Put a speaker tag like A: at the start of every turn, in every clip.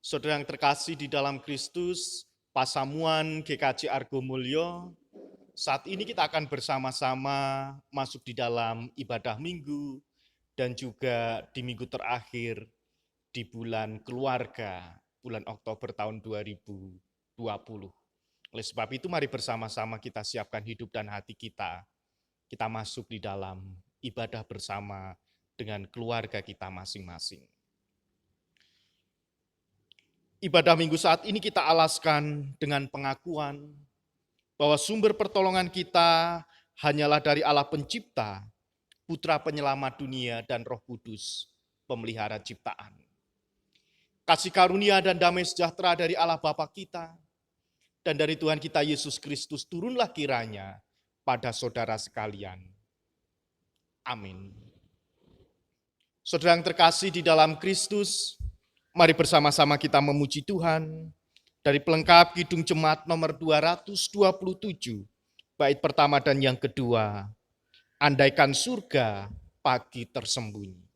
A: Saudara yang terkasih di dalam Kristus, Pasamuan GKJ Argo Mulyo, saat ini kita akan bersama-sama masuk di dalam ibadah minggu dan juga di minggu terakhir di bulan keluarga, bulan Oktober tahun 2020. Oleh sebab itu mari bersama-sama kita siapkan hidup dan hati kita. Kita masuk di dalam ibadah bersama dengan keluarga kita masing-masing. Ibadah minggu saat ini kita alaskan dengan pengakuan bahwa sumber pertolongan kita hanyalah dari Allah Pencipta, Putra Penyelamat dunia dan Roh Kudus, pemelihara ciptaan. Kasih karunia dan damai sejahtera dari Allah Bapa kita dan dari Tuhan kita Yesus Kristus turunlah kiranya pada saudara sekalian. Amin. Saudara yang terkasih di dalam Kristus, mari bersama-sama kita memuji Tuhan dari pelengkap Kidung Jemaat nomor 227, bait pertama dan yang kedua, andaikan surga pagi tersembunyi.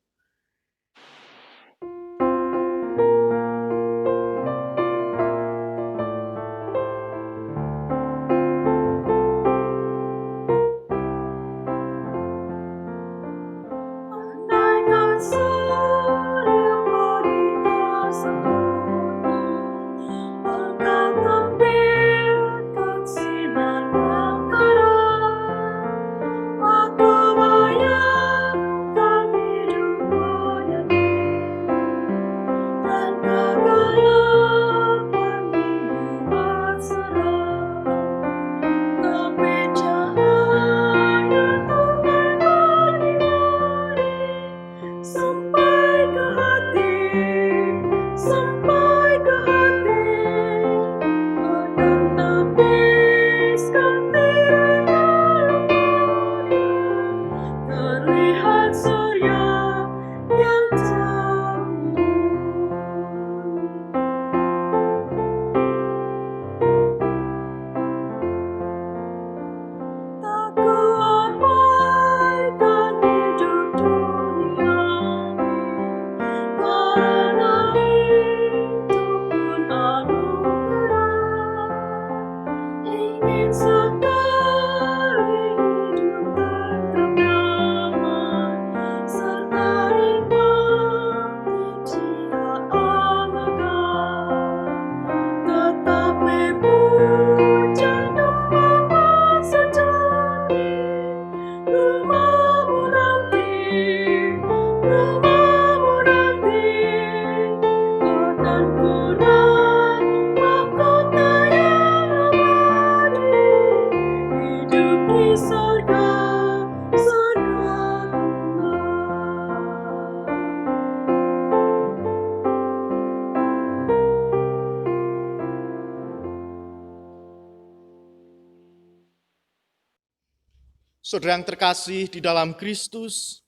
A: Saudara yang terkasih di dalam Kristus,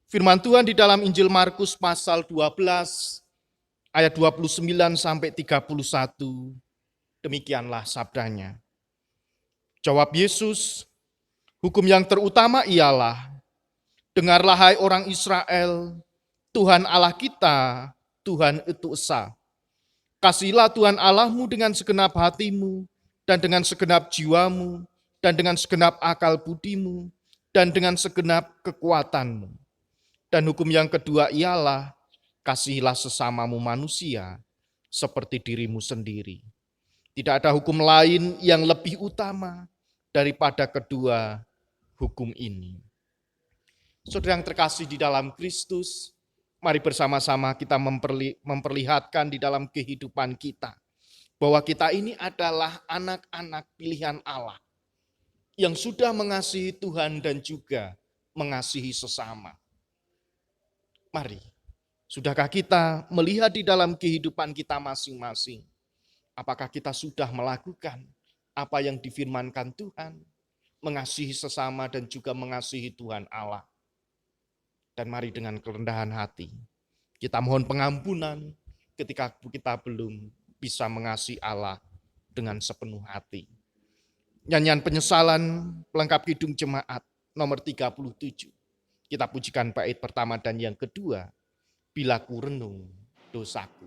A: firman Tuhan di dalam Injil Markus pasal 12 ayat 29 sampai 31, demikianlah sabdanya. Jawab Yesus, hukum yang terutama ialah, dengarlah hai orang Israel, Tuhan Allah kita, Tuhan itu esa. Kasihilah Tuhan Allahmu dengan segenap hatimu, dan dengan segenap jiwamu, dan dengan segenap akal budimu, dan dengan segenap kekuatanmu. Dan hukum yang kedua ialah, kasihilah sesamamu manusia, seperti dirimu sendiri. Tidak ada hukum lain yang lebih utama daripada kedua hukum ini. Saudara yang terkasih di dalam Kristus, mari bersama-sama kita memperlihatkan di dalam kehidupan kita bahwa kita ini adalah anak-anak pilihan Allah yang sudah mengasihi Tuhan dan juga mengasihi sesama. Mari, sudahkah kita melihat di dalam kehidupan kita masing-masing? Apakah kita sudah melakukan apa yang difirmankan Tuhan, mengasihi sesama dan juga mengasihi Tuhan Allah? Dan mari dengan kerendahan hati, kita mohon pengampunan ketika kita belum bisa mengasihi Allah dengan sepenuh hati. Nyanyian penyesalan pelengkap Kidung Jemaat nomor 37. Kita pujikan bait pertama dan yang kedua, bila ku renung dosaku.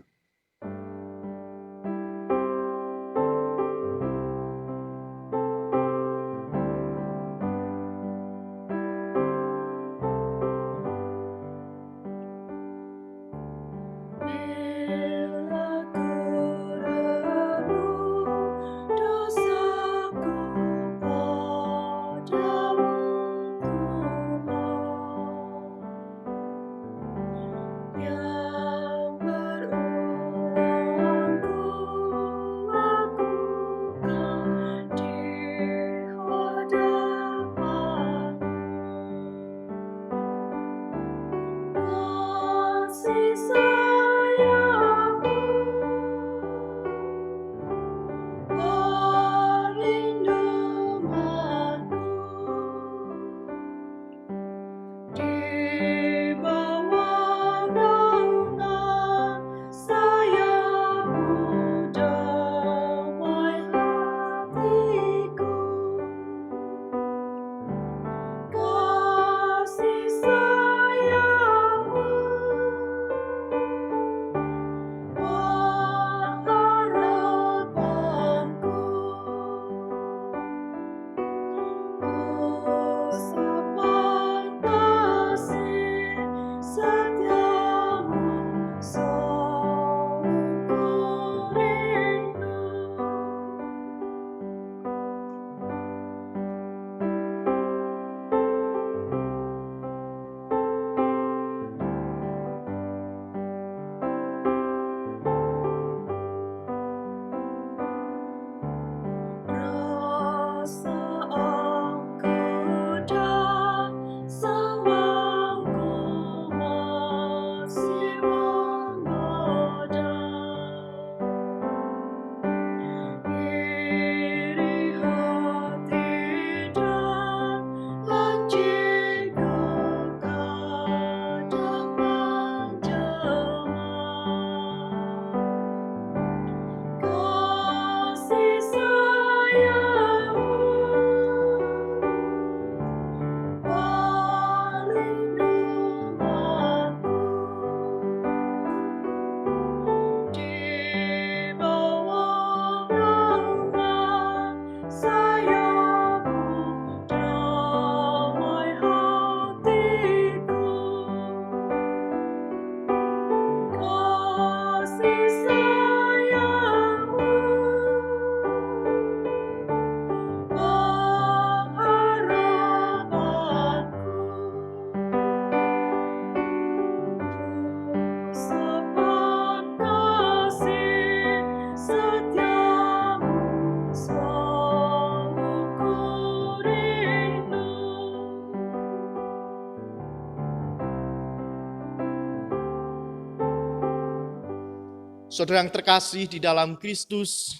A: Saudara yang terkasih di dalam Kristus,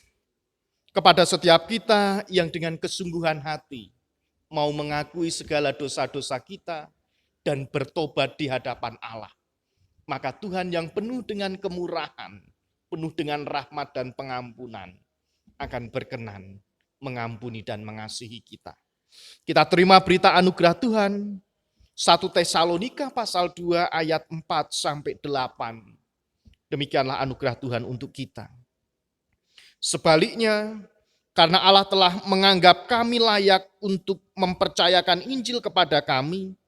A: kepada setiap kita yang dengan kesungguhan hati mau mengakui segala dosa-dosa kita dan bertobat di hadapan Allah, maka Tuhan yang penuh dengan kemurahan, penuh dengan rahmat dan pengampunan, akan berkenan mengampuni dan mengasihi kita. Kita terima berita anugerah Tuhan, 1 Tesalonika pasal 2 ayat 4 sampai 8. Demikianlah anugerah Tuhan untuk kita. Sebaliknya, karena Allah telah menganggap kami layak untuk mempercayakan Injil kepada kami,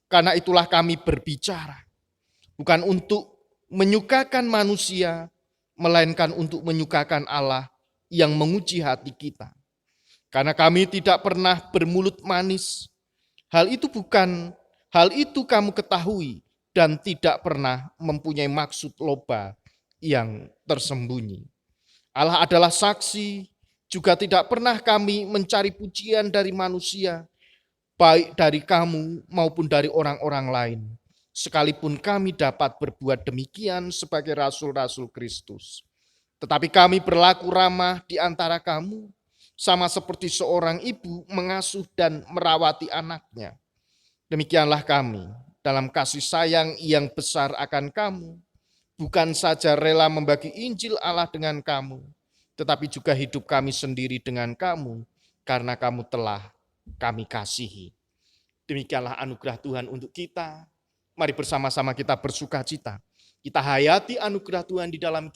A: karena itulah kami berbicara. Bukan untuk menyukakan manusia, melainkan untuk menyukakan Allah yang menguji hati kita. Karena kami tidak pernah bermulut manis. Hal itu kamu ketahui dan tidak pernah mempunyai maksud loba yang tersembunyi. Allah adalah saksi, juga tidak pernah kami mencari pujian dari manusia, baik dari kamu maupun dari orang-orang lain. Sekalipun kami dapat berbuat demikian sebagai rasul-rasul Kristus. Tetapi kami berlaku ramah di antara kamu, sama seperti seorang ibu mengasuh dan merawati anaknya. Demikianlah kami dalam kasih sayang yang besar akan kamu, bukan saja rela membagi Injil Allah dengan kamu, tetapi juga hidup kami sendiri dengan kamu, karena kamu telah kami kasihi. Demikianlah anugerah Tuhan untuk kita. Mari bersama-sama kita bersuka cita. Kita hayati anugerah Tuhan di dalam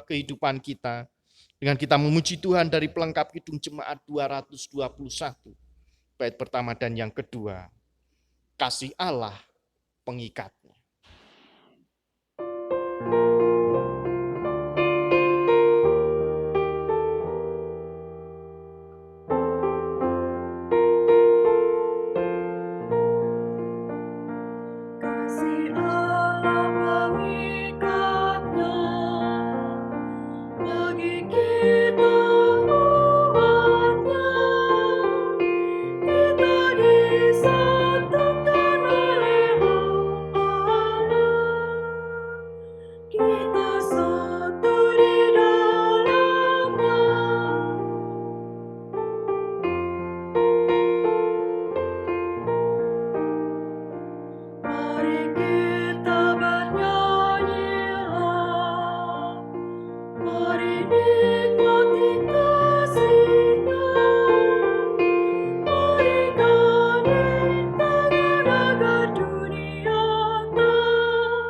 A: kehidupan kita, dengan kita memuji Tuhan dari pelengkap Kidung Jemaat 221, bait pertama dan yang kedua, kasih Allah pengikatnya.
B: Kasih Allah pengikatnya bagi kita umatnya, kita disatukan oleh Allah, kita satu di dalamnya. Mari kita bernyanyilah, mari nikmati kasih-Nya, mari gandeng tangan agar dunia tahu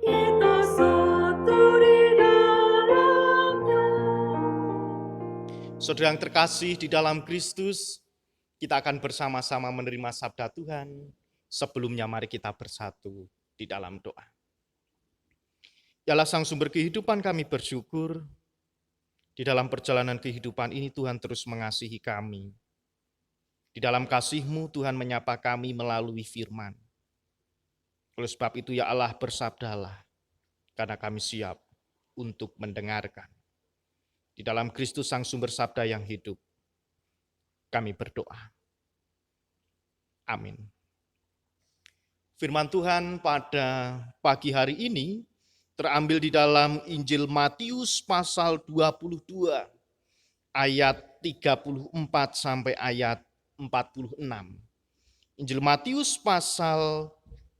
B: kita satu di dalamnya.
A: Saudara yang terkasih di dalam Kristus, kita akan bersama-sama menerima sabda Tuhan. Sebelumnya mari kita bersatu di dalam doa. Ya Allah Sang Sumber kehidupan, kami bersyukur di dalam perjalanan kehidupan ini Tuhan terus mengasihi kami. Di dalam kasih-Mu Tuhan menyapa kami melalui firman. Oleh sebab itu ya Allah, bersabdalah, karena kami siap untuk mendengarkan. Di dalam Kristus Sang Sumber Sabda yang hidup, kami berdoa. Amin. Firman Tuhan pada pagi hari ini terambil di dalam Injil Matius pasal 22 ayat 34 sampai ayat 46. Injil Matius pasal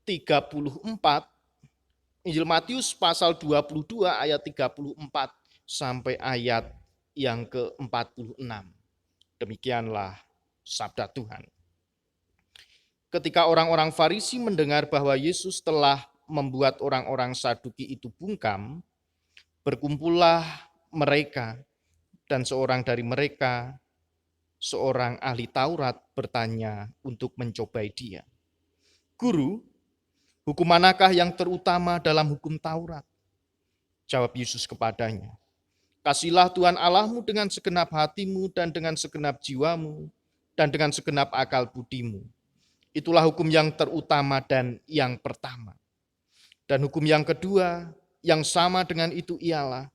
A: 34, Injil Matius pasal 22 ayat 34 sampai ayat yang ke-46. Demikianlah sabda Tuhan. Ketika orang-orang Farisi mendengar bahwa Yesus telah membuat orang-orang Saduki itu bungkam, berkumpullah mereka, dan seorang dari mereka, seorang ahli Taurat, bertanya untuk mencobai dia. Guru, hukum manakah yang terutama dalam hukum Taurat? Jawab Yesus kepadanya, kasihlah Tuhan Allahmu dengan segenap hatimu dan dengan segenap jiwamu dan dengan segenap akal budimu. Itulah hukum yang terutama dan yang pertama. Dan hukum yang kedua, yang sama dengan itu ialah,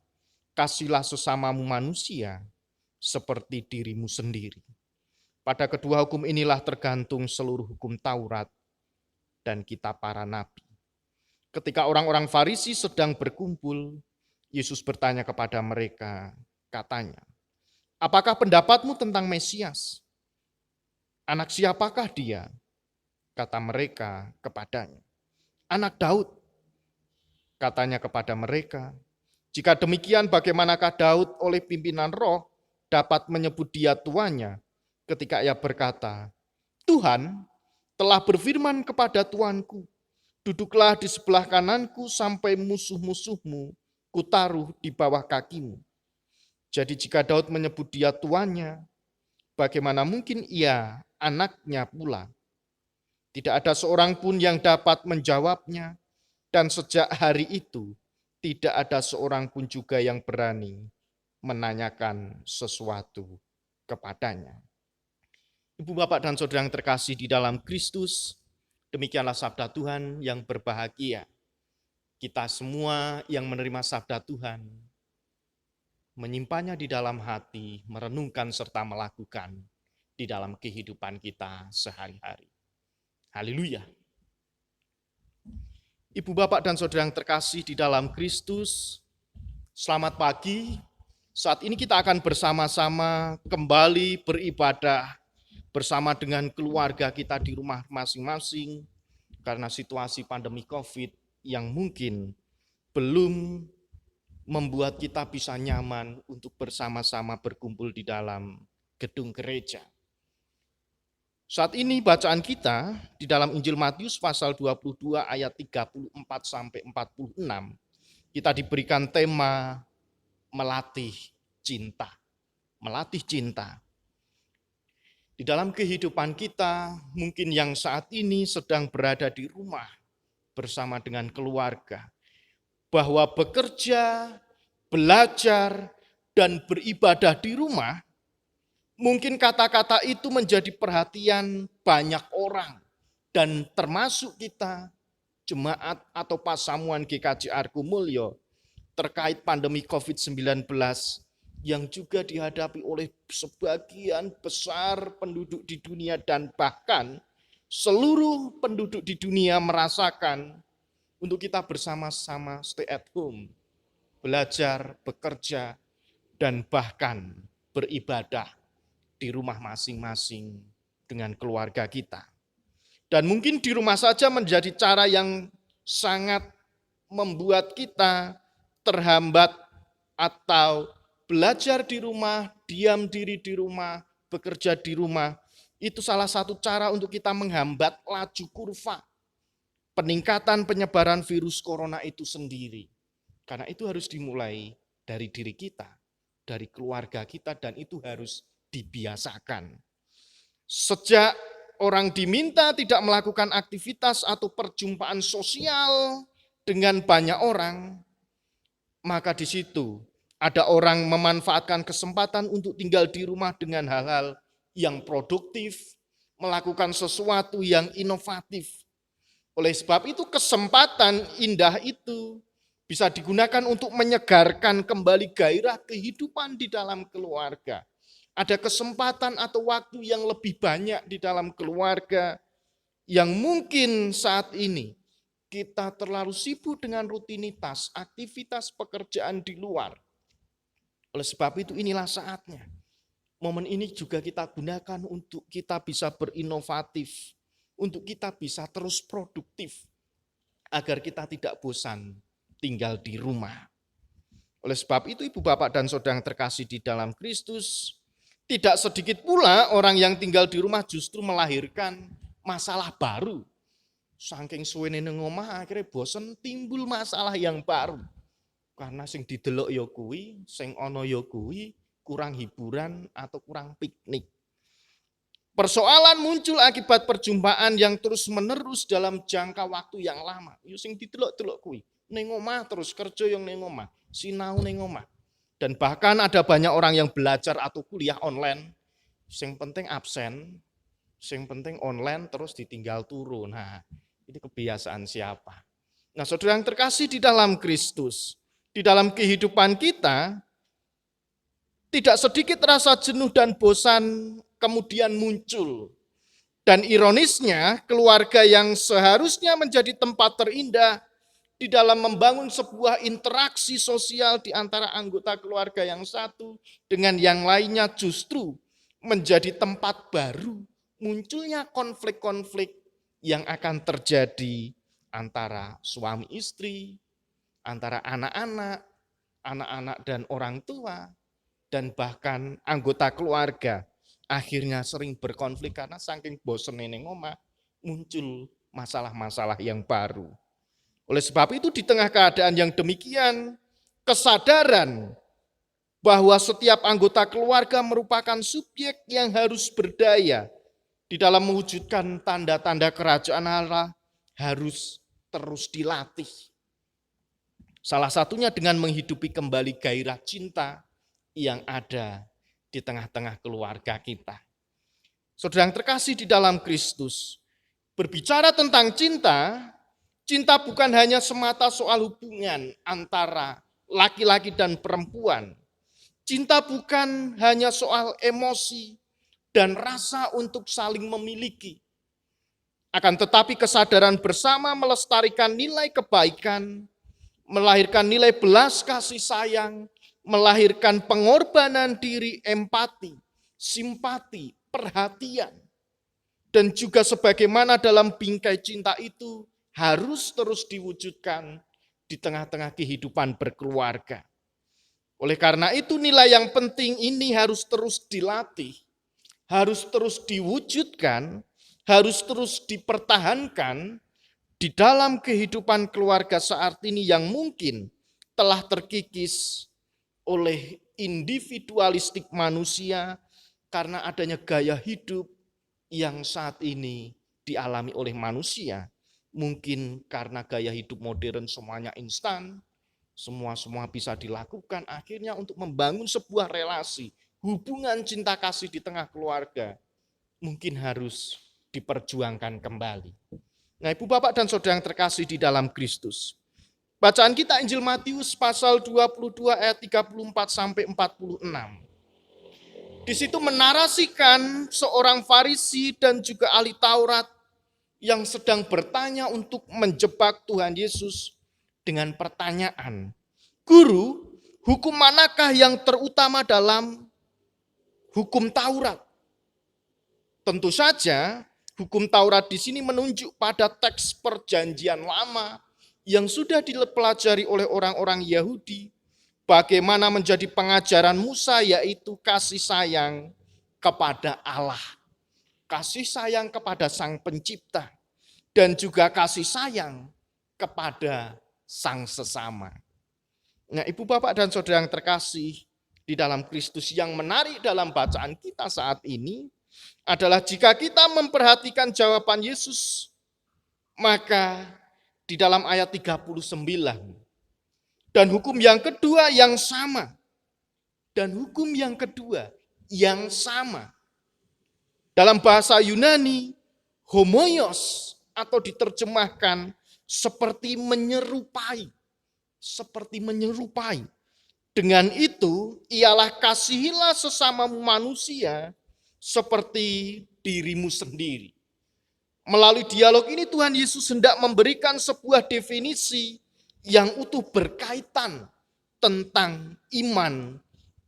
A: kasihlah sesamamu manusia seperti dirimu sendiri. Pada kedua hukum inilah tergantung seluruh hukum Taurat dan kitab para nabi. Ketika orang-orang Farisi sedang berkumpul, Yesus bertanya kepada mereka, katanya, apakah pendapatmu tentang Mesias? Anak siapakah dia? Kata mereka kepadanya, anak Daud. Katanya kepada mereka, jika demikian bagaimanakah Daud oleh pimpinan roh dapat menyebut dia tuannya ketika ia berkata, Tuhan telah berfirman kepada Tuanku, duduklah di sebelah kananku sampai musuh-musuhmu kutaruh di bawah kakimu. Jadi jika Daud menyebut dia tuannya, bagaimana mungkin ia anaknya pula? Tidak ada seorang pun yang dapat menjawabnya, dan sejak hari itu tidak ada seorang pun juga yang berani menanyakan sesuatu kepadanya. Ibu, bapak, dan saudara yang terkasih di dalam Kristus, demikianlah sabda Tuhan yang berbahagia. Kita semua yang menerima sabda Tuhan, menyimpannya di dalam hati, merenungkan serta melakukan di dalam kehidupan kita sehari-hari. Haleluya. Ibu, bapak, dan saudara yang terkasih di dalam Kristus, selamat pagi. Saat ini kita akan bersama-sama kembali beribadah bersama dengan keluarga kita di rumah masing-masing karena situasi pandemi COVID yang mungkin belum membuat kita bisa nyaman untuk bersama-sama berkumpul di dalam gedung gereja. Saat ini bacaan kita di dalam Injil Matius pasal 22 ayat 34 sampai 46, kita diberikan tema melatih cinta. Melatih cinta. Di dalam kehidupan kita, mungkin yang saat ini sedang berada di rumah bersama dengan keluarga, bahwa bekerja, belajar, dan beribadah di rumah, mungkin kata-kata itu menjadi perhatian banyak orang, dan termasuk kita, jemaat atau pasamuan GKJ Argomulyo, terkait pandemi COVID-19 yang juga dihadapi oleh sebagian besar penduduk di dunia dan bahkan seluruh penduduk di dunia merasakan untuk kita bersama-sama stay at home, belajar, bekerja, dan bahkan beribadah di rumah masing-masing dengan keluarga kita. Dan mungkin di rumah saja menjadi cara yang sangat membuat kita terhambat atau belajar di rumah, diam diri di rumah, bekerja di rumah. Itu salah satu cara untuk kita menghambat laju kurva peningkatan penyebaran virus corona itu sendiri. Karena itu harus dimulai dari diri kita, dari keluarga kita, dan itu harus dibiasakan. Sejak orang diminta tidak melakukan aktivitas atau perjumpaan sosial dengan banyak orang, maka di situ ada orang memanfaatkan kesempatan untuk tinggal di rumah dengan hal-hal yang produktif, melakukan sesuatu yang inovatif. Oleh sebab itu kesempatan indah itu bisa digunakan untuk menyegarkan kembali gairah kehidupan di dalam keluarga. Ada kesempatan atau waktu yang lebih banyak di dalam keluarga yang mungkin saat ini kita terlalu sibuk dengan rutinitas, aktivitas pekerjaan di luar. Oleh sebab itu inilah saatnya. Momen ini juga kita gunakan untuk kita bisa berinovatif, untuk kita bisa terus produktif, agar kita tidak bosan tinggal di rumah. Oleh sebab itu ibu bapak dan saudara yang terkasih di dalam Kristus, tidak sedikit pula orang yang tinggal di rumah justru melahirkan masalah baru. Saking suwene nang omah akhirnya bosen, timbul masalah yang baru. Karena sing didelok ya kuwi, sing ana ya kuwi, kurang hiburan atau kurang piknik. Persoalan muncul akibat perjumpaan yang terus-menerus dalam jangka waktu yang lama. Ya sing didelok-delok kuwi, ning omah terus kerja yang ning omah, sinau ning omah. Dan bahkan ada banyak orang yang belajar atau kuliah online, yang penting absen, yang penting online terus ditinggal turun. Nah, ini kebiasaan siapa? Nah, saudara yang terkasih di dalam Kristus, di dalam kehidupan kita, tidak sedikit rasa jenuh dan bosan kemudian muncul. Dan ironisnya, keluarga yang seharusnya menjadi tempat terindah di dalam membangun sebuah interaksi sosial di antara anggota keluarga yang satu dengan yang lainnya justru menjadi tempat baru munculnya konflik-konflik yang akan terjadi antara suami istri, antara anak-anak, anak-anak dan orang tua, dan bahkan anggota keluarga. Akhirnya sering berkonflik karena saking bosen neneng omah, muncul masalah-masalah yang baru. Oleh sebab itu di tengah keadaan yang demikian, kesadaran bahwa setiap anggota keluarga merupakan subjek yang harus berdaya di dalam mewujudkan tanda-tanda kerajaan Allah harus terus dilatih. Salah satunya dengan menghidupi kembali gairah cinta yang ada di tengah-tengah keluarga kita. Saudara yang terkasih di dalam Kristus, berbicara tentang cinta, cinta bukan hanya semata soal hubungan antara laki-laki dan perempuan. Cinta bukan hanya soal emosi dan rasa untuk saling memiliki. Akan tetapi kesadaran bersama melestarikan nilai kebaikan, melahirkan nilai belas kasih sayang, melahirkan pengorbanan diri, empati, simpati, perhatian. Dan juga sebagaimana dalam bingkai cinta itu harus terus diwujudkan di tengah-tengah kehidupan berkeluarga. Oleh karena itu nilai yang penting ini harus terus dilatih, harus terus diwujudkan, harus terus dipertahankan di dalam kehidupan keluarga saat ini yang mungkin telah terkikis oleh individualistik manusia karena adanya gaya hidup yang saat ini dialami oleh manusia. Mungkin karena gaya hidup modern semuanya instan, semua bisa dilakukan, akhirnya untuk membangun sebuah relasi, hubungan cinta kasih di tengah keluarga, mungkin harus diperjuangkan kembali. Nah, Ibu Bapak dan Saudara yang terkasih di dalam Kristus, bacaan kita Injil Matius pasal 22 ayat 34 sampai 46. Di situ menarasikan seorang Farisi dan juga ahli Taurat yang sedang bertanya untuk menjebak Tuhan Yesus dengan pertanyaan, "Guru, hukum manakah yang terutama dalam hukum Taurat?" Tentu saja hukum Taurat di sini menunjuk pada teks perjanjian lama yang sudah dipelajari oleh orang-orang Yahudi, bagaimana menjadi pengajaran Musa, yaitu kasih sayang kepada Allah, kasih sayang kepada Sang Pencipta, dan juga kasih sayang kepada sang sesama. Nah, Ibu Bapak dan Saudara yang terkasih di dalam Kristus, yang menarik dalam bacaan kita saat ini adalah jika kita memperhatikan jawaban Yesus, maka di dalam ayat 39, dan hukum yang kedua yang sama, dan hukum yang kedua yang sama. Dalam bahasa Yunani, homoios atau diterjemahkan seperti menyerupai. Seperti menyerupai. Dengan itu, ialah kasihilah sesama manusia seperti dirimu sendiri. Melalui dialog ini Tuhan Yesus hendak memberikan sebuah definisi yang utuh berkaitan tentang iman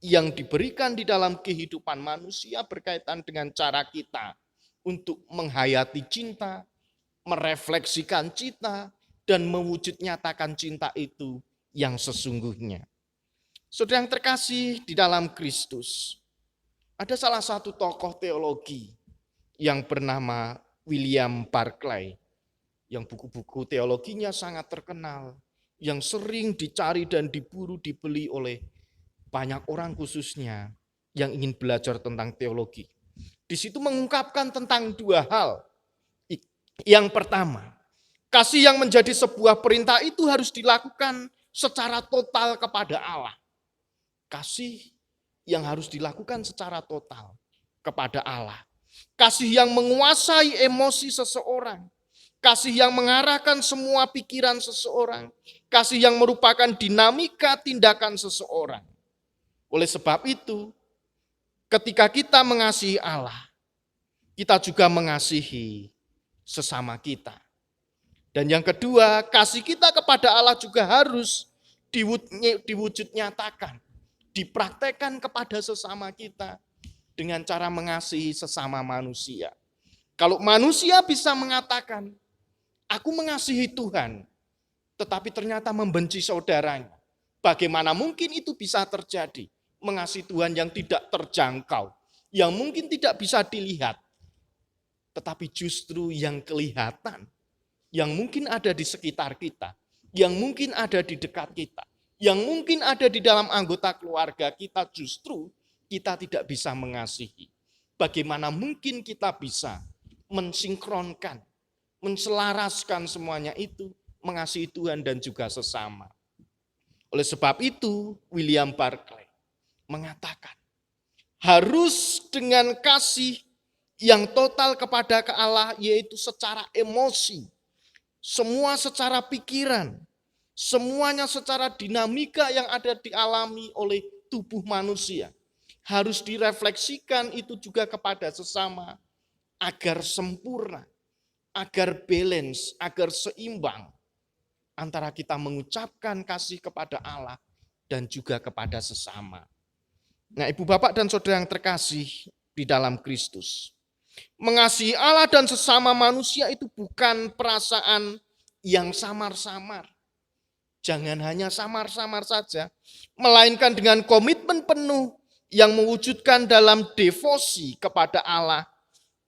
A: yang diberikan di dalam kehidupan manusia berkaitan dengan cara kita untuk menghayati cinta, merefleksikan cinta, dan mewujud nyatakan cinta itu yang sesungguhnya. Saudara yang terkasih di dalam Kristus, ada salah satu tokoh teologi yang bernama William Barclay, yang buku-buku teologinya sangat terkenal, yang sering dicari dan diburu dibeli oleh banyak orang khususnya yang ingin belajar tentang teologi. Di situ mengungkapkan tentang dua hal. Yang pertama, kasih yang menjadi sebuah perintah itu harus dilakukan secara total kepada Allah. Kasih yang harus dilakukan secara total kepada Allah. Kasih yang menguasai emosi seseorang. Kasih yang mengarahkan semua pikiran seseorang. Kasih yang merupakan dinamika tindakan seseorang. Oleh sebab itu, ketika kita mengasihi Allah, kita juga mengasihi sesama kita. Dan yang kedua, kasih kita kepada Allah juga harus diwujud nyatakan, dipraktekkan kepada sesama kita dengan cara mengasihi sesama manusia. Kalau manusia bisa mengatakan, aku mengasihi Tuhan, tetapi ternyata membenci saudaranya, bagaimana mungkin itu bisa terjadi? Mengasihi Tuhan yang tidak terjangkau, yang mungkin tidak bisa dilihat, tetapi justru yang kelihatan, yang mungkin ada di sekitar kita, yang mungkin ada di dekat kita, yang mungkin ada di dalam anggota keluarga kita, justru kita tidak bisa mengasihi. Bagaimana mungkin kita bisa mensinkronkan, menselaraskan semuanya itu, mengasihi Tuhan dan juga sesama. Oleh sebab itu, William Barclay mengatakan, harus dengan kasih yang total kepada Allah, yaitu secara emosi, semua secara pikiran, semuanya secara dinamika yang ada dialami oleh tubuh manusia. Harus direfleksikan itu juga kepada sesama, agar sempurna, agar balance, agar seimbang antara kita mengucapkan kasih kepada Allah dan juga kepada sesama. Nah, Ibu Bapak dan Saudara yang terkasih di dalam Kristus, mengasihi Allah dan sesama manusia itu bukan perasaan yang samar-samar. Jangan hanya samar-samar saja, melainkan dengan komitmen penuh yang mewujudkan dalam devosi kepada Allah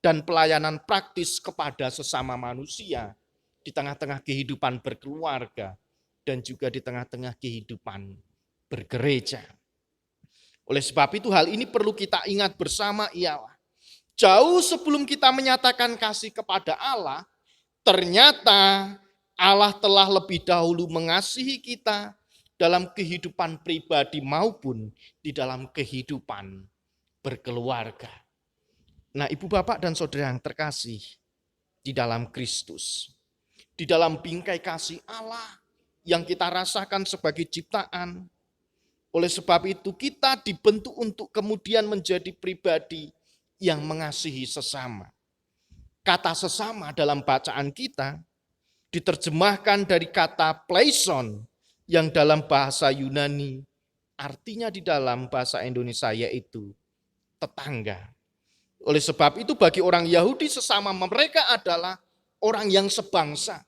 A: dan pelayanan praktis kepada sesama manusia di tengah-tengah kehidupan berkeluarga dan juga di tengah-tengah kehidupan bergereja. Oleh sebab itu hal ini perlu kita ingat bersama, ialah jauh sebelum kita menyatakan kasih kepada Allah, ternyata Allah telah lebih dahulu mengasihi kita dalam kehidupan pribadi maupun di dalam kehidupan berkeluarga. Nah, Ibu Bapak dan Saudara yang terkasih di dalam Kristus, di dalam bingkai kasih Allah yang kita rasakan sebagai ciptaan, oleh sebab itu kita dibentuk untuk kemudian menjadi pribadi yang mengasihi sesama. Kata sesama dalam bacaan kita diterjemahkan dari kata pleison yang dalam bahasa Yunani artinya di dalam bahasa Indonesia yaitu tetangga. Oleh sebab itu bagi orang Yahudi sesama mereka adalah orang yang sebangsa.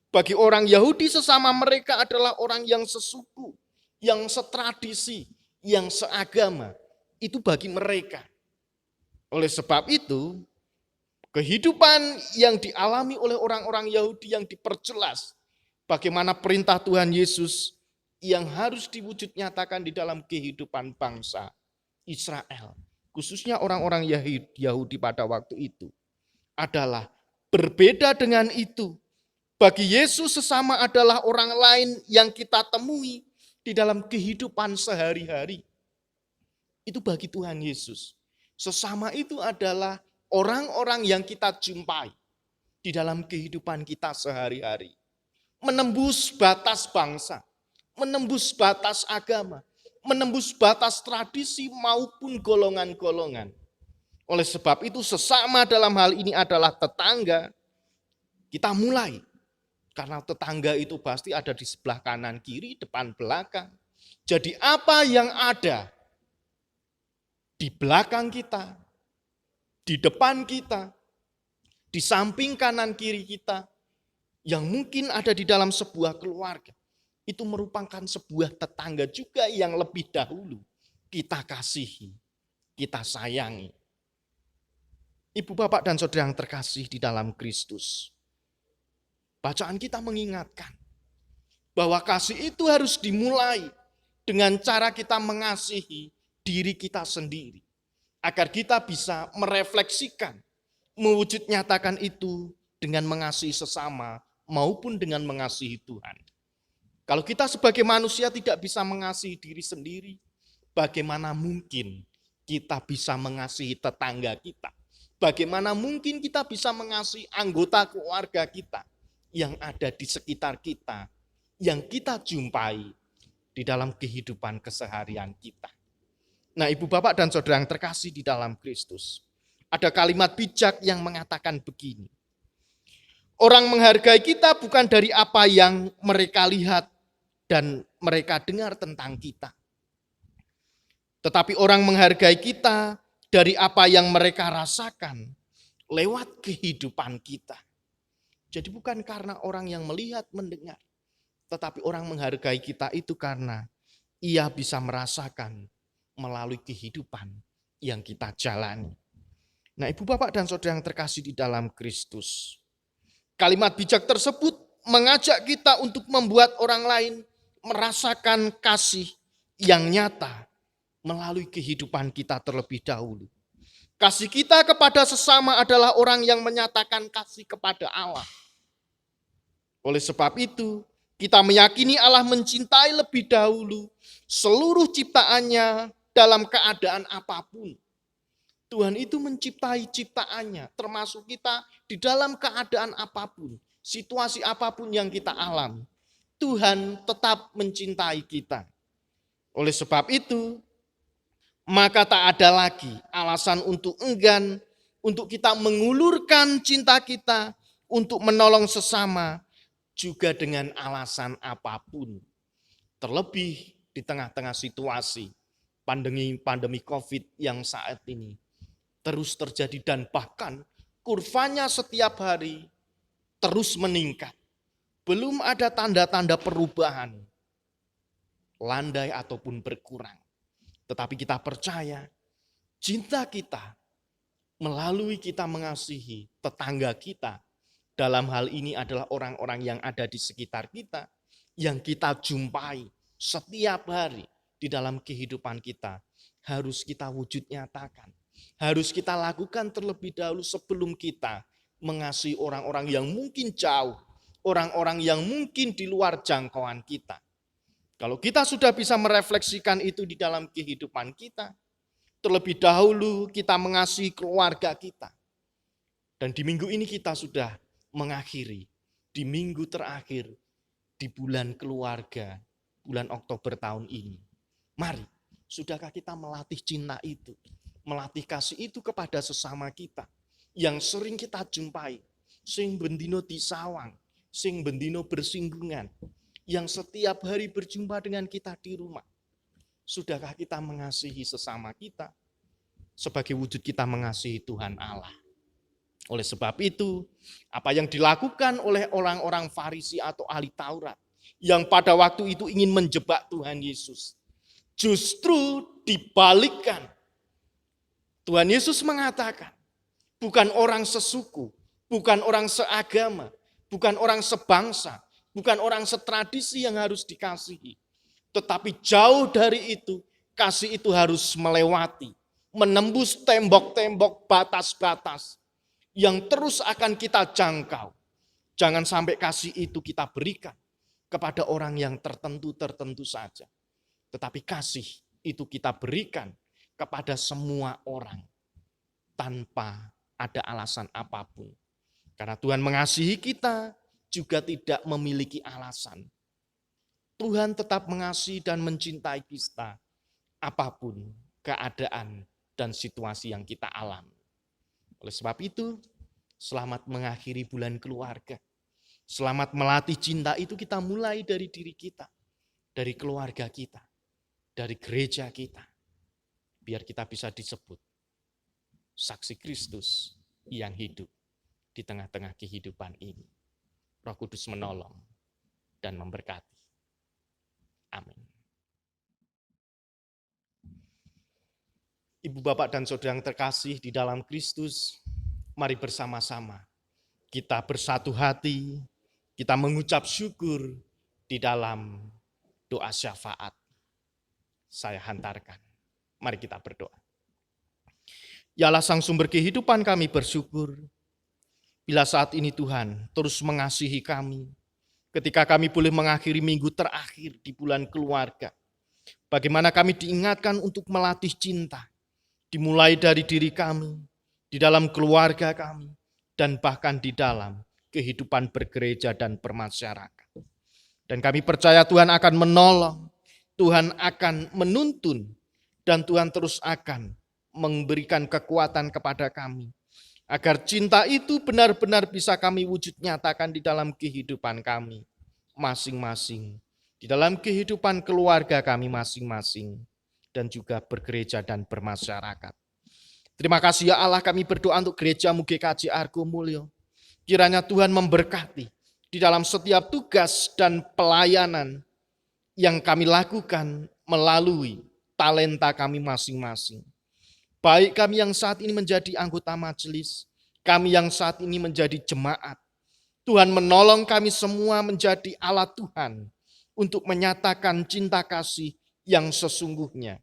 A: Bagi orang Yahudi sesama mereka adalah orang yang sesuku, yang setradisi, yang seagama. Itu bagi mereka. Oleh sebab itu, kehidupan yang dialami oleh orang-orang Yahudi yang diperjelas, bagaimana perintah Tuhan Yesus yang harus diwujud nyatakan di dalam kehidupan bangsa Israel, khususnya orang-orang Yahudi pada waktu itu, adalah berbeda dengan itu. Bagi Yesus sesama adalah orang lain yang kita temui di dalam kehidupan sehari-hari. Itu bagi Tuhan Yesus. Sesama itu adalah orang-orang yang kita jumpai di dalam kehidupan kita sehari-hari. Menembus batas bangsa, menembus batas agama, menembus batas tradisi maupun golongan-golongan. Oleh sebab itu sesama dalam hal ini adalah tetangga. Kita mulai. Karena tetangga itu pasti ada di sebelah kanan, kiri, depan, belakang. Jadi apa yang ada di belakang kita, di depan kita, di samping kanan kiri kita, yang mungkin ada di dalam sebuah keluarga, itu merupakan sebuah tetangga juga yang lebih dahulu kita kasihi, kita sayangi. Ibu, Bapak, dan Saudara yang terkasih di dalam Kristus, bacaan kita mengingatkan bahwa kasih itu harus dimulai dengan cara kita mengasihi diri kita sendiri. Agar kita bisa merefleksikan, mewujud nyatakan itu dengan mengasihi sesama maupun dengan mengasihi Tuhan. Kalau kita sebagai manusia tidak bisa mengasihi diri sendiri, bagaimana mungkin kita bisa mengasihi tetangga kita? Bagaimana mungkin kita bisa mengasihi anggota keluarga kita yang ada di sekitar kita, yang kita jumpai di dalam kehidupan keseharian kita. Nah, Ibu, Bapak, dan Saudara yang terkasih di dalam Kristus, ada kalimat bijak yang mengatakan begini. Orang menghargai kita bukan dari apa yang mereka lihat dan mereka dengar tentang kita. Tetapi orang menghargai kita dari apa yang mereka rasakan lewat kehidupan kita. Jadi bukan karena orang yang melihat, mendengar. Tetapi orang menghargai kita itu karena ia bisa merasakan melalui kehidupan yang kita jalani. Nah, Ibu Bapak dan Saudara yang terkasih di dalam Kristus. Kalimat bijak tersebut mengajak kita untuk membuat orang lain merasakan kasih yang nyata melalui kehidupan kita terlebih dahulu. Kasih kita kepada sesama adalah orang yang menyatakan kasih kepada Allah. Oleh sebab itu, kita meyakini Allah mencintai lebih dahulu seluruh ciptaannya dalam keadaan apapun. Tuhan itu menciptai ciptaannya, termasuk kita di dalam keadaan apapun, situasi apapun yang kita alami. Tuhan tetap mencintai kita. Oleh sebab itu, maka tak ada lagi alasan untuk enggan, untuk kita mengulurkan cinta kita, untuk menolong sesama, juga dengan alasan apapun. Terlebih di tengah-tengah situasi pandemi COVID yang saat ini terus terjadi dan bahkan kurvanya setiap hari terus meningkat. Belum ada tanda-tanda perubahan, landai ataupun berkurang. Tetapi kita percaya cinta kita melalui kita mengasihi tetangga kita. Dalam hal ini adalah orang-orang yang ada di sekitar kita, yang kita jumpai setiap hari di dalam kehidupan kita. Harus kita wujud nyatakan. Harus kita lakukan terlebih dahulu sebelum kita mengasihi orang-orang yang mungkin jauh, orang-orang yang mungkin di luar jangkauan kita. Kalau kita sudah bisa merefleksikan itu di dalam kehidupan kita, terlebih dahulu kita mengasihi keluarga kita. Dan di minggu ini kita sudah mengakhiri, di minggu terakhir, di bulan keluarga, bulan Oktober tahun ini. Mari, sudahkah kita melatih cinta itu, melatih kasih itu kepada sesama kita, yang sering kita jumpai, sing bendino disawang, sing bendino bersinggungan, yang setiap hari berjumpa dengan kita di rumah. Sudahkah kita mengasihi sesama kita sebagai wujud kita mengasihi Tuhan Allah? Oleh sebab itu, apa yang dilakukan oleh orang-orang Farisi atau ahli Taurat yang pada waktu itu ingin menjebak Tuhan Yesus, justru dibalikkan. Tuhan Yesus mengatakan, bukan orang sesuku, bukan orang seagama, bukan orang sebangsa, bukan orang setradisi yang harus dikasihi. Tetapi jauh dari itu, kasih itu harus melewati, menembus tembok-tembok, batas-batas yang terus akan kita jangkau. Jangan sampai kasih itu kita berikan kepada orang yang tertentu-tertentu saja. Tetapi kasih itu kita berikan kepada semua orang tanpa ada alasan apapun. Karena Tuhan mengasihi kita juga tidak memiliki alasan. Tuhan tetap mengasihi dan mencintai kita apapun keadaan dan situasi yang kita alami. Oleh sebab itu, selamat mengakhiri bulan keluarga. Selamat melatih cinta itu kita mulai dari diri kita, dari keluarga kita, dari gereja kita. Biar kita bisa disebut saksi Kristus yang hidup di tengah-tengah kehidupan ini. Roh Kudus menolong dan memberkati. Amin. Ibu, Bapak, dan Saudara yang terkasih di dalam Kristus, mari bersama-sama kita bersatu hati, kita mengucap syukur di dalam doa syafaat. Saya hantarkan. Mari kita berdoa. Ya Allah Sang Sumber kehidupan, kami bersyukur bila saat ini Tuhan terus mengasihi kami. Ketika kami boleh mengakhiri minggu terakhir di bulan keluarga. Bagaimana kami diingatkan untuk melatih cinta. Dimulai dari diri kami, di dalam keluarga kami, dan bahkan di dalam kehidupan bergereja dan bermasyarakat. Dan kami percaya Tuhan akan menolong, Tuhan akan menuntun, dan Tuhan terus akan memberikan kekuatan kepada kami Agar cinta itu benar-benar bisa kami wujud nyatakan di dalam kehidupan kami masing-masing, di dalam kehidupan keluarga kami masing-masing, dan juga bergereja dan bermasyarakat. Terima kasih ya Allah, kami berdoa untuk gereja GKJ Argo Mulyo. Kiranya Tuhan memberkati di dalam setiap tugas dan pelayanan yang kami lakukan melalui talenta kami masing-masing. Baik kami yang saat ini menjadi anggota majelis, kami yang saat ini menjadi jemaat. Tuhan menolong kami semua menjadi alat Tuhan untuk menyatakan cinta kasih yang sesungguhnya.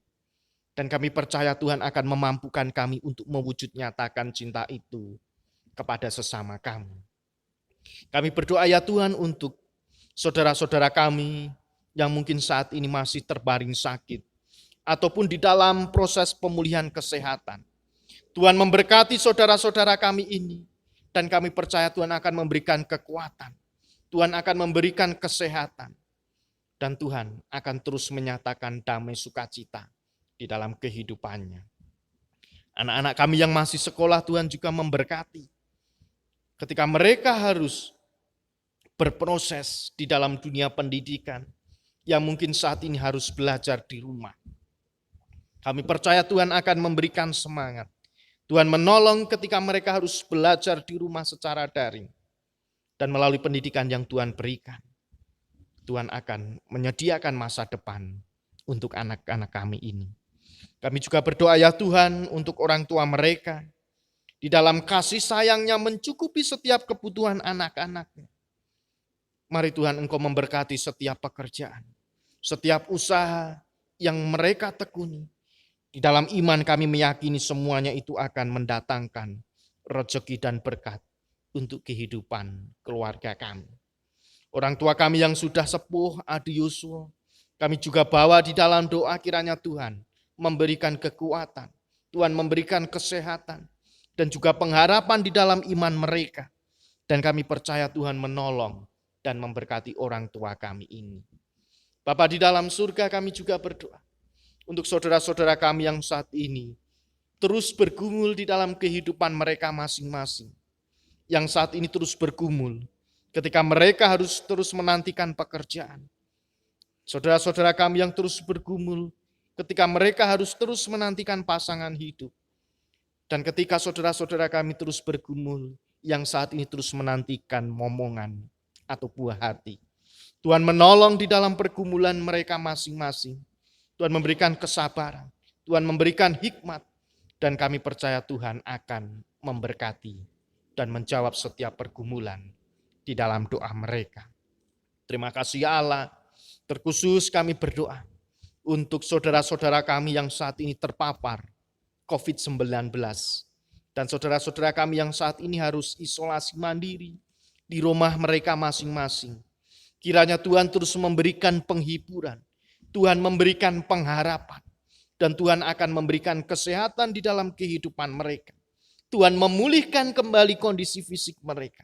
A: Dan kami percaya Tuhan akan memampukan kami untuk mewujud nyatakan cinta itu kepada sesama kami. Kami berdoa ya Tuhan untuk saudara-saudara kami yang mungkin saat ini masih terbaring sakit, ataupun di dalam proses pemulihan kesehatan. Tuhan memberkati saudara-saudara kami ini, dan kami percaya Tuhan akan memberikan kekuatan. Tuhan akan memberikan kesehatan. Dan Tuhan akan terus menyatakan damai sukacita di dalam kehidupannya. Anak-anak kami yang masih sekolah Tuhan juga memberkati. Ketika mereka harus berproses di dalam dunia pendidikan, yang mungkin saat ini harus belajar di rumah. Kami percaya Tuhan akan memberikan semangat. Tuhan menolong ketika mereka harus belajar di rumah secara daring. Dan melalui pendidikan yang Tuhan berikan, Tuhan akan menyediakan masa depan untuk anak-anak kami ini. Kami juga berdoa ya Tuhan untuk orang tua mereka. Di dalam kasih sayangnya mencukupi setiap kebutuhan anak-anaknya. Mari Tuhan Engkau memberkati setiap pekerjaan, setiap usaha yang mereka tekuni. Di dalam iman kami meyakini semuanya itu akan mendatangkan rezeki dan berkat untuk kehidupan keluarga kami. Orang tua kami yang sudah sepuh, Adi Yusuf, kami juga bawa di dalam doa kiranya Tuhan memberikan kekuatan, Tuhan memberikan kesehatan, dan juga pengharapan di dalam iman mereka. Dan kami percaya Tuhan menolong dan memberkati orang tua kami ini. Bapa di dalam surga, kami juga berdoa untuk saudara-saudara kami yang saat ini terus bergumul di dalam kehidupan mereka masing-masing. Yang saat ini terus bergumul ketika mereka harus terus menantikan pekerjaan. Saudara-saudara kami yang terus bergumul ketika mereka harus terus menantikan pasangan hidup. Dan ketika saudara-saudara kami terus bergumul yang saat ini terus menantikan momongan atau buah hati. Tuhan menolong di dalam pergumulan mereka masing-masing. Tuhan memberikan kesabaran, Tuhan memberikan hikmat, dan kami percaya Tuhan akan memberkati dan menjawab setiap pergumulan di dalam doa mereka. Terima kasih ya Allah, terkhusus kami berdoa untuk saudara-saudara kami yang saat ini terpapar COVID-19. Dan saudara-saudara kami yang saat ini harus isolasi mandiri di rumah mereka masing-masing. Kiranya Tuhan terus memberikan penghiburan, Tuhan memberikan pengharapan, dan Tuhan akan memberikan kesehatan di dalam kehidupan mereka. Tuhan memulihkan kembali kondisi fisik mereka.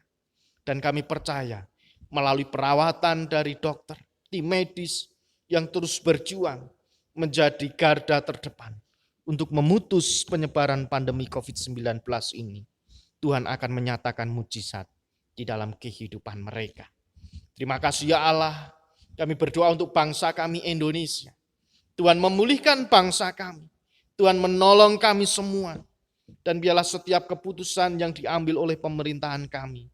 A: Dan kami percaya melalui perawatan dari dokter, tim medis yang terus berjuang menjadi garda terdepan untuk memutus penyebaran pandemi COVID-19 ini. Tuhan akan menyatakan mujizat di dalam kehidupan mereka. Terima kasih ya Allah, kami berdoa untuk bangsa kami Indonesia. Tuhan memulihkan bangsa kami, Tuhan menolong kami semua, dan biarlah setiap keputusan yang diambil oleh pemerintahan kami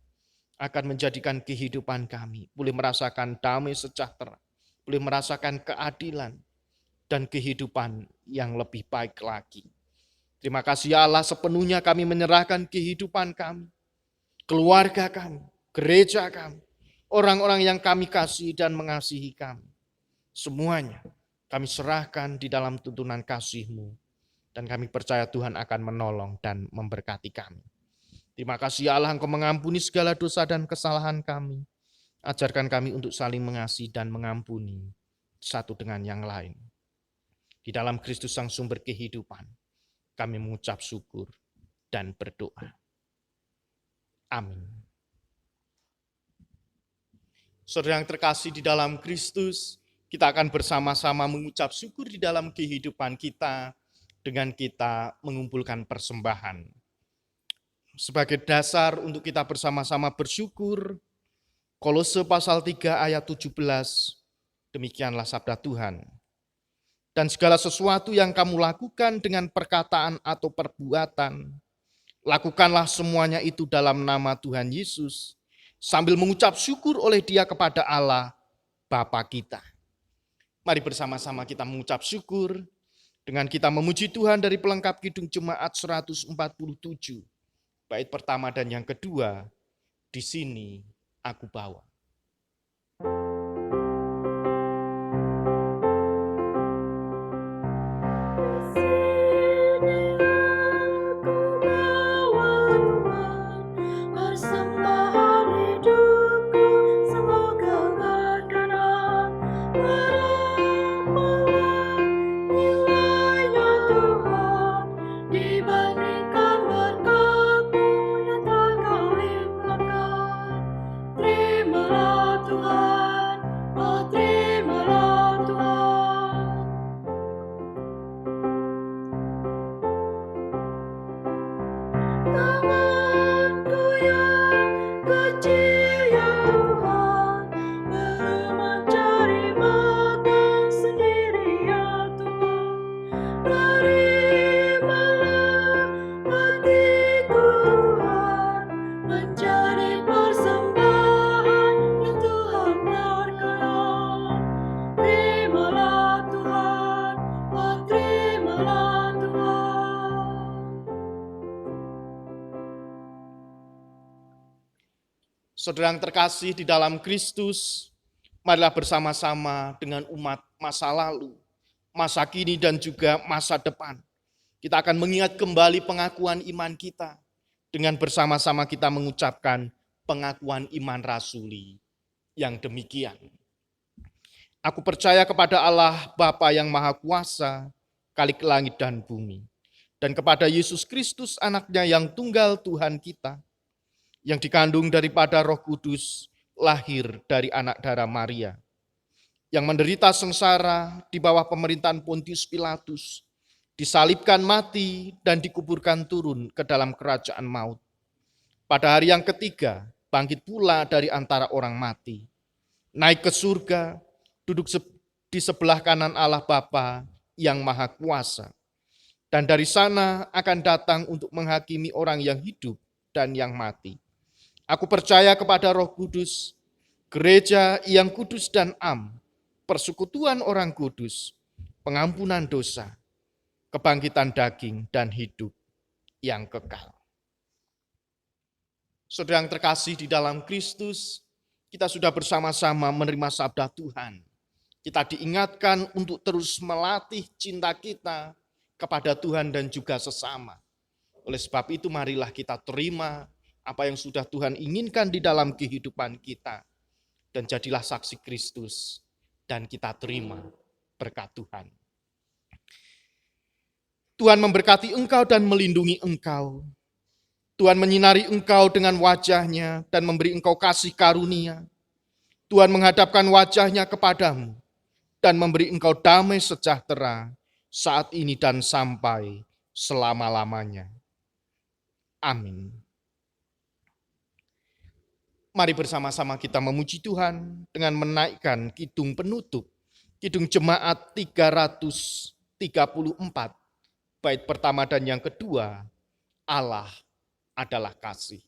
A: akan menjadikan kehidupan kami boleh merasakan damai sejahtera, boleh merasakan keadilan, dan kehidupan yang lebih baik lagi. Terima kasih ya Allah, sepenuhnya kami menyerahkan kehidupan kami, keluarga kami, gereja kami, orang-orang yang kami kasih dan mengasihi kami. Semuanya kami serahkan di dalam tuntunan kasih-Mu, dan kami percaya Tuhan akan menolong dan memberkati kami. Terima kasih ya Allah, Engkau mengampuni segala dosa dan kesalahan kami. Ajarkan kami untuk saling mengasihi dan mengampuni satu dengan yang lain. Di dalam Kristus Sang Sumber kehidupan, kami mengucap syukur dan berdoa. Amin. Saudara yang terkasih di dalam Kristus, kita akan bersama-sama mengucap syukur di dalam kehidupan kita dengan kita mengumpulkan persembahan. Sebagai dasar untuk kita bersama-sama bersyukur, Kolose pasal 3 ayat 17, demikianlah sabda Tuhan. Dan segala sesuatu yang kamu lakukan dengan perkataan atau perbuatan, lakukanlah semuanya itu dalam nama Tuhan Yesus, sambil mengucap syukur oleh Dia kepada Allah, Bapa kita. Mari bersama-sama kita mengucap syukur dengan kita memuji Tuhan dari pelengkap Kidung Jemaat 147. Bait pertama dan yang kedua, di sini aku bawa.
B: Persembahan hidupku semoga berkenan, berapapun nilainya Tuhan dibandingkan berkat-Mu yang tak Kau limpahkan. Terimalah Tuhan, oh terimalah Tuhan. Tanganku yang kecil ya Tuhan, belum mencari makan sendiri ya Tuhan. Terimalah hatiku Tuhan, menjadi persembahan yang Tuhan berkenan. Terimalah Tuhan, oh terimalah Tuhan.
A: Saudara yang terkasih di dalam Kristus, marilah bersama-sama dengan umat masa lalu, masa kini dan juga masa depan. Kita akan mengingat kembali pengakuan iman kita dengan bersama-sama kita mengucapkan pengakuan iman rasuli yang demikian. Aku percaya kepada Allah Bapa yang Maha Kuasa, Khalik langit dan bumi, dan kepada Yesus Kristus anaknya yang tunggal Tuhan kita, yang dikandung daripada Roh Kudus, lahir dari anak darah Maria, yang menderita sengsara di bawah pemerintahan Pontius Pilatus, disalibkan mati dan dikuburkan turun ke dalam kerajaan maut. Pada hari yang ketiga, bangkit pula dari antara orang mati, naik ke surga, duduk di sebelah kanan Allah Bapa yang Maha Kuasa, dan dari sana akan datang untuk menghakimi orang yang hidup dan yang mati. Aku percaya kepada Roh Kudus, gereja yang kudus dan am, persekutuan orang kudus, pengampunan dosa, kebangkitan daging dan hidup yang kekal. Saudara yang terkasih di dalam Kristus, kita sudah bersama-sama menerima sabda Tuhan. Kita diingatkan untuk terus melatih cinta kita kepada Tuhan dan juga sesama. Oleh sebab itu marilah kita terima apa yang sudah Tuhan inginkan di dalam kehidupan kita. Dan jadilah saksi Kristus dan kita terima berkat Tuhan. Tuhan memberkati engkau dan melindungi engkau. Tuhan menyinari engkau dengan wajah-Nya dan memberi engkau kasih karunia. Tuhan menghadapkan wajah-Nya kepadamu dan memberi engkau damai sejahtera saat ini dan sampai selama-lamanya. Amin. Mari bersama-sama kita memuji Tuhan dengan menaikkan kidung penutup, kidung jemaat 334, bait pertama dan yang kedua, Allah adalah kasih.